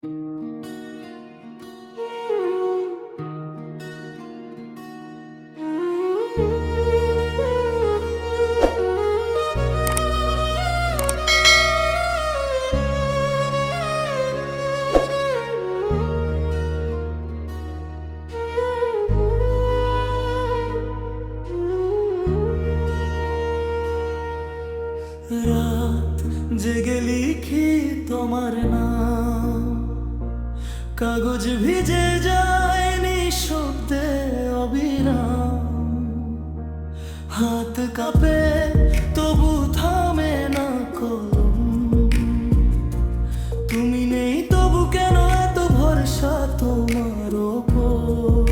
রাত জেগে লিখি তোমার নাম, কাগজ ভিজে যায় নিঃশব্দে অবিরাম। হাত কাঁপে তবু থামে না কলম, তুমি নেই তবু কেন এত ভরসা তোমার ওপর।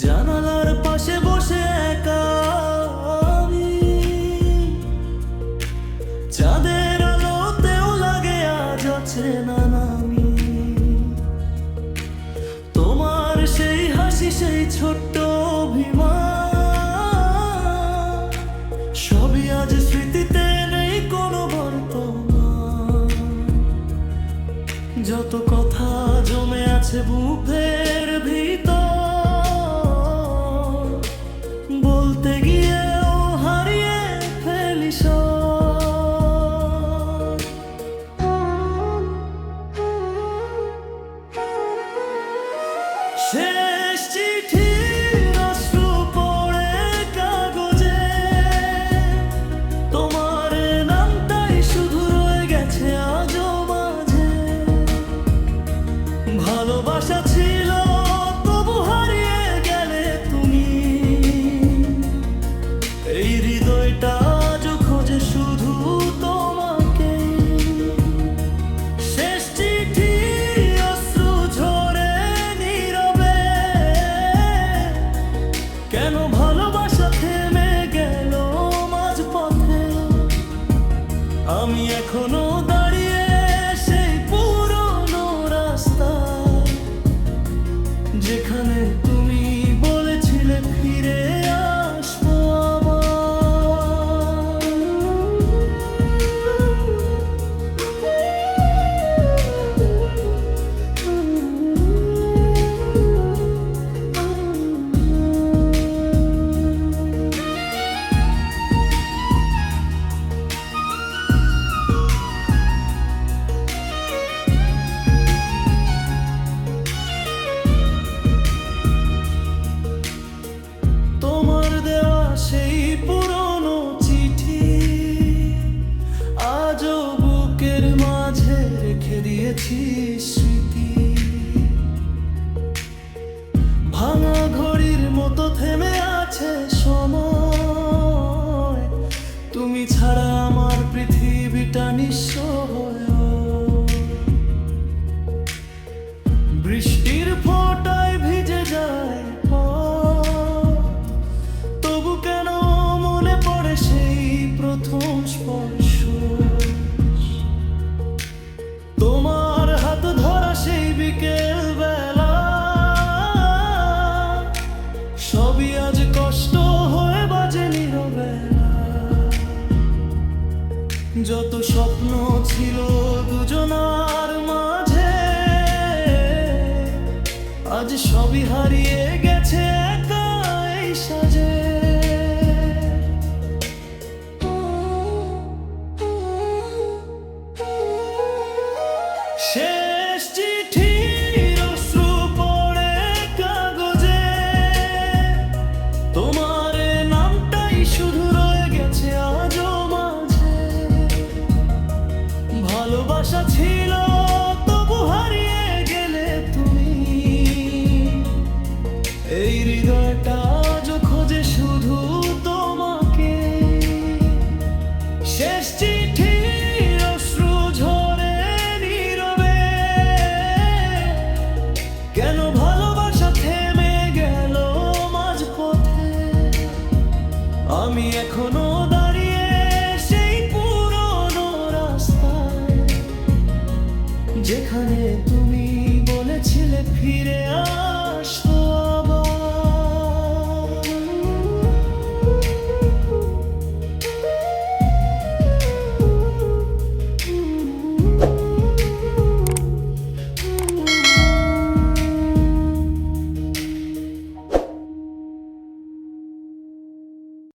জানালার পাশে বসে একা চাঁদের আলোতেও লাগে আজ অচেনা নামি। তোমার সেই হাসি, সেই ছোট্ট অভিমান, সবই আজ স্মৃতিতে নেই কোনো বর্তমান। যত কথা জমে আছে বুকের ভিতর, বলতে গিয়েও হারিয়ে ফেলি সব। শেষ চিঠির অশ্রু পড়ে কাগজে, তোমার নামটাই শুধু রয়ে গেছে আজও মাঝে। ভালোবাসা ছিল তবু হারিয়ে গেলে তুমি, এই হৃদয়টা আজও খোঁজে শুধু তোমাকে। শেষ চিঠি অশ্রু ঝরে নীরবে, কেন ভালোবাসা থেমে গেল মাঝপথে। আমি এখনো দাঁড়িয়ে সেই পুরনো রাস্তায়, যেখানে তুমি বলেছিলে ফিরে আসবো তোমার দেওয়া সেই পুরনো চিঠি, আজও বুকের মাঝে রেখে দিয়েছি স্মৃতি। ভাঙা ঘড়ির মতো থেমে আছে সময়, তুমি ছাড়া আমার পৃথিবীটা নিঃস্ব হয়ে। বৃষ্টির ফোঁটায় ভিজে যায় পথ, তবু কেন মনে পড়ে সেই প্রথম স্পর্শ। তোমার হাত ধরা সেই বিকেল বেলা, সবই আজ কষ্ট হয়ে বাজে নীরবেলা। যত স্বপ্ন ছিল দুজনার মাঝে, আজ সবই হারিয়ে গেছে একাই সাজে। শেষ চিঠির অশ্রু পড়ে কাগজে, তোমার নামটাই শুধু রয়ে গেছে আজও মাঝে। ভালোবাসা ছিল তবু হারিয়ে গেলে তুমি, এই হৃদয়টা আজও খোঁজে শুধু তোমাকে। শেষ চিঠি অশ্রু ঝরে নীরবে, কেন ভালোবাসা থেমে গেল মাঝপথে। আমি এখনো দাঁড়িয়ে সেই পুরনো রাস্তায়, যেখানে তুমি বলেছিলে ফিরে